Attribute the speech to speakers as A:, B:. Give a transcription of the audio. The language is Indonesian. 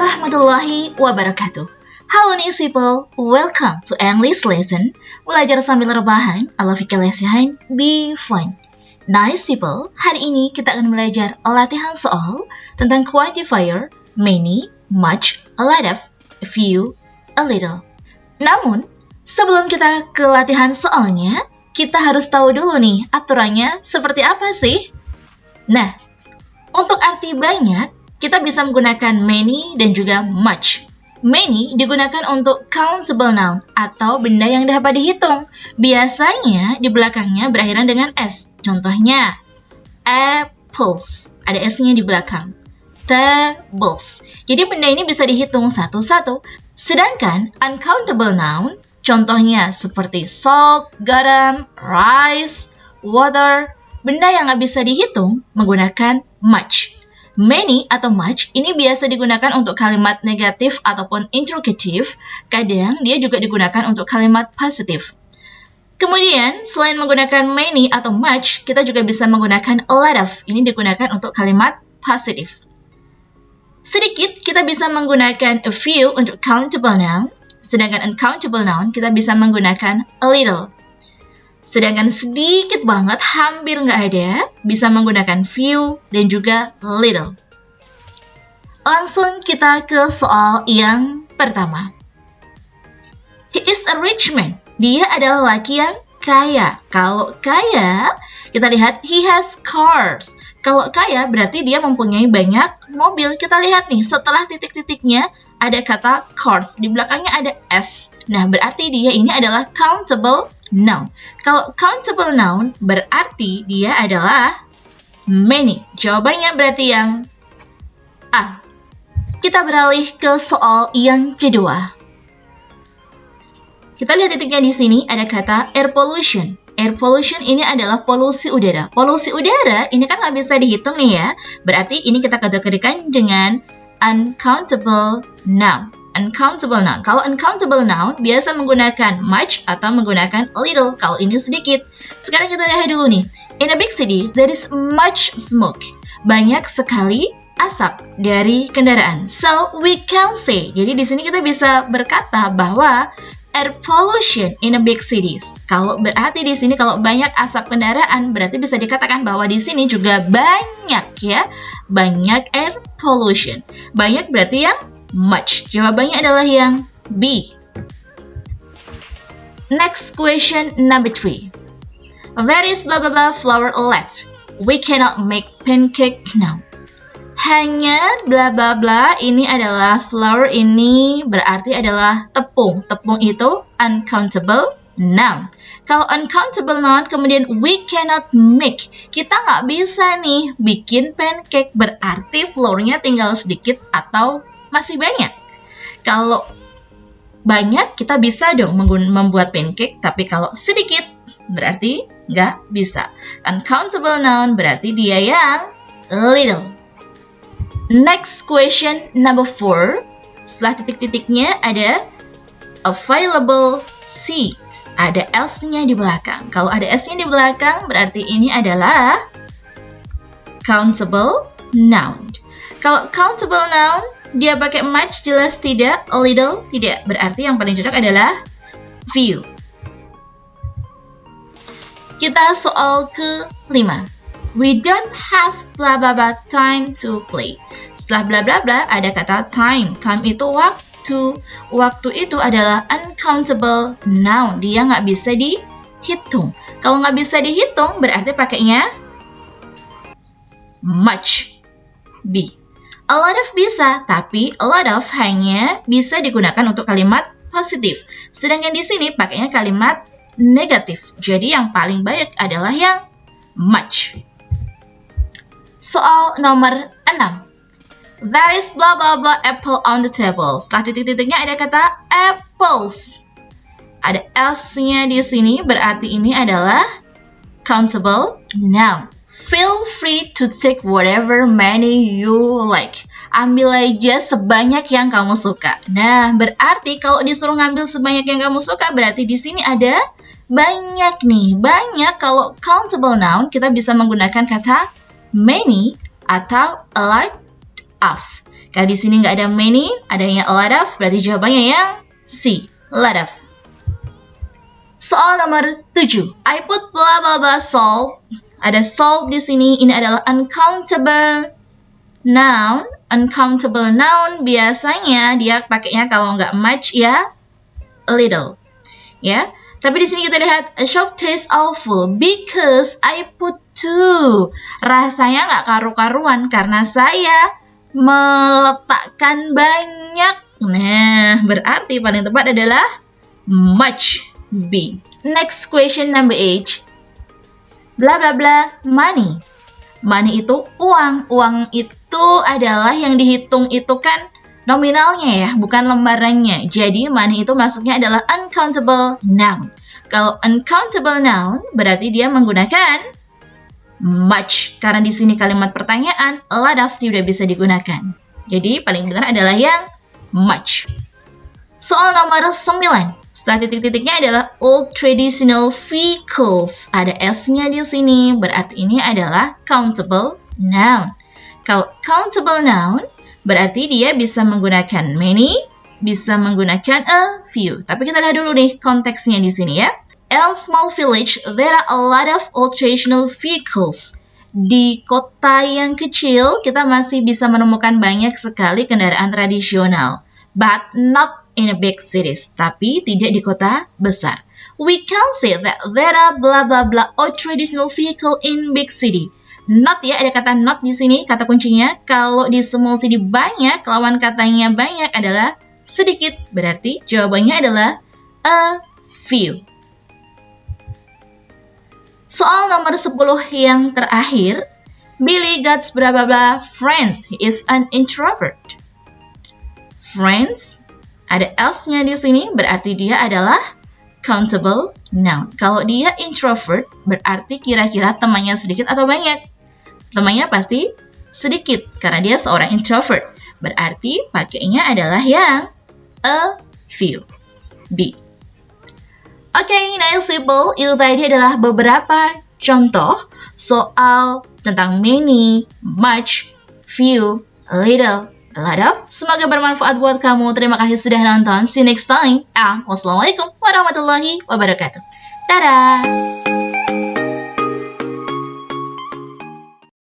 A: warahmatullahi wabarakatuh. Halo Nice people, welcome to English lesson. Belajar sambil rebahan, ala fikir lesehan, be fun. Nice people, hari ini kita akan belajar latihan soal tentang quantifier, many, much, a lot of, a few, a little. Namun, sebelum kita ke latihan soalnya, kita harus tahu dulu nih aturannya seperti apa sih? Nah, untuk arti banyak, kita bisa menggunakan many dan juga much. Many digunakan untuk countable noun atau benda yang dapat dihitung. Biasanya di belakangnya berakhiran dengan S. Contohnya, apples. Ada S-nya di belakang. Tables. Jadi benda ini bisa dihitung satu-satu. Sedangkan uncountable noun, contohnya seperti salt, garam, rice, water. Benda yang nggak bisa dihitung menggunakan much. Many atau much ini biasa digunakan untuk kalimat negatif ataupun interrogative. Kadang dia juga digunakan untuk kalimat positif. Kemudian, selain menggunakan many atau much, kita juga bisa menggunakan a lot of. Ini digunakan untuk kalimat positif. Sedikit, kita bisa menggunakan a few untuk countable noun. Sedangkan uncountable noun, kita bisa menggunakan a little. Sedangkan sedikit banget, hampir nggak ada, bisa menggunakan few dan juga little. Langsung kita ke soal yang pertama. He is a rich man. Dia adalah laki yang kaya. Kalau kaya, kita lihat he has cars. Kalau kaya berarti dia mempunyai banyak mobil. Kita lihat nih, setelah titik-titiknya ada kata cars. Di belakangnya ada S. Nah, berarti dia ini adalah countable noun. Kalau countable noun berarti dia adalah many. Jawabannya berarti yang A. Kita beralih ke soal yang kedua. Kita lihat titiknya di sini ada kata air pollution. Air pollution ini adalah polusi udara. Polusi udara ini kan nggak bisa dihitung nih ya. Berarti ini kita kategorikan dengan uncountable noun. Uncountable noun. Kalau uncountable noun biasa menggunakan much atau menggunakan a little. Kalau ini sedikit. Sekarang kita lihat dulu nih. In a big city, there is much smoke. Banyak sekali asap dari kendaraan. So, we can say. Jadi di sini kita bisa berkata bahwa air pollution in a big cities. Kalau berarti di sini kalau banyak asap kendaraan berarti bisa dikatakan bahwa di sini juga banyak ya. Banyak air pollution. Banyak berarti yang much. Jawabannya adalah yang B. Next question number 3. There is blah blah blah flour left. We cannot make pancake now. Hanya blah blah blah ini adalah flour, ini berarti adalah tepung. Tepung itu uncountable noun. Kalau uncountable noun kemudian we cannot make. Kita nggak bisa nih bikin pancake, berarti flournya tinggal sedikit atau masih banyak. Kalau banyak kita bisa dong membuat pancake, tapi kalau sedikit berarti nggak bisa. Uncountable noun berarti dia yang little. Next question number 4. Setelah titik-titiknya ada available seats. Ada S-nya di belakang. Kalau ada S-nya di belakang berarti ini adalah countable noun. Kalau countable noun dia pakai much jelas tidak, a little tidak. Berarti yang paling cocok adalah few. Kita soal ke-5. We don't have blah blah blah time to play. Setelah blah blah blah ada kata time. Time itu waktu. Waktu itu adalah uncountable noun. Dia nggak bisa dihitung. Kalau nggak bisa dihitung berarti pakainya much. B. A lot of bisa, tapi a lot of hanya bisa digunakan untuk kalimat positif. Sedangkan di sini pakainya kalimat negatif. Jadi yang paling baik adalah yang much. Soal nomor 6. There is blah blah blah apple on the table. Setelah titik-titiknya ada kata apples. Ada S-nya di sini berarti ini adalah countable noun. Feel free to take whatever many you like. Ambil aja sebanyak yang kamu suka. Nah, berarti kalau disuruh ngambil sebanyak yang kamu suka, berarti di sini ada banyak nih. Banyak kalau countable noun kita bisa menggunakan kata many atau a lot of. Karena di sini nggak ada many, adanya a lot of, berarti jawabannya yang C, lot of. Soal nomor 7. I put blah blah blah salt. Ada salt di sini. Ini adalah uncountable noun. Uncountable noun biasanya dia pakainya kalau nggak much ya little. Ya. Tapi di sini kita lihat a shop tastes awful because I put 2. Rasanya nggak karu-karuan karena saya meletakkan banyak. Nah, berarti paling tepat adalah much. B. Next question number 8. Bla bla bla money. Money itu uang. Uang itu adalah yang dihitung itu kan nominalnya ya, bukan lembarannya. Jadi money itu masuknya adalah uncountable noun. Kalau uncountable noun berarti dia menggunakan much. Karena di sini kalimat pertanyaan a lot of tidak bisa digunakan. Jadi paling benar adalah yang much. Soal nomor 9. Setelah titik-titiknya adalah old traditional vehicles. Ada S-nya di sini, berarti ini adalah countable noun. Kalau countable noun, berarti dia bisa menggunakan many, bisa menggunakan a few. Tapi kita lihat dulu nih konteksnya di sini ya. In small village, there are a lot of old traditional vehicles. Di kota yang kecil, kita masih bisa menemukan banyak sekali kendaraan tradisional. But not in a big cities, tapi tidak di kota besar. We can say that there are blah blah blah old traditional vehicle in big city. Not ya, ada kata not di sini, kata kuncinya. Kalau di small city banyak, lawan katanya banyak adalah sedikit. Berarti jawabannya adalah a few. Soal nomor 10 yang terakhir. Billy got blah blah blah friends. He is an introvert. Friends, ada else-nya di sini, berarti dia adalah countable noun. Kalau dia introvert, berarti kira-kira temannya sedikit atau banyak? Temannya pasti sedikit, karena dia seorang introvert. Berarti pakainya adalah yang a few. B. Oke, nice people. Itu tadi adalah beberapa contoh soal tentang many, much, few, little, a lot of. Semoga bermanfaat buat kamu. Terima kasih sudah nonton. See you next time. Wassalamualaikum warahmatullahi wabarakatuh. Dadah!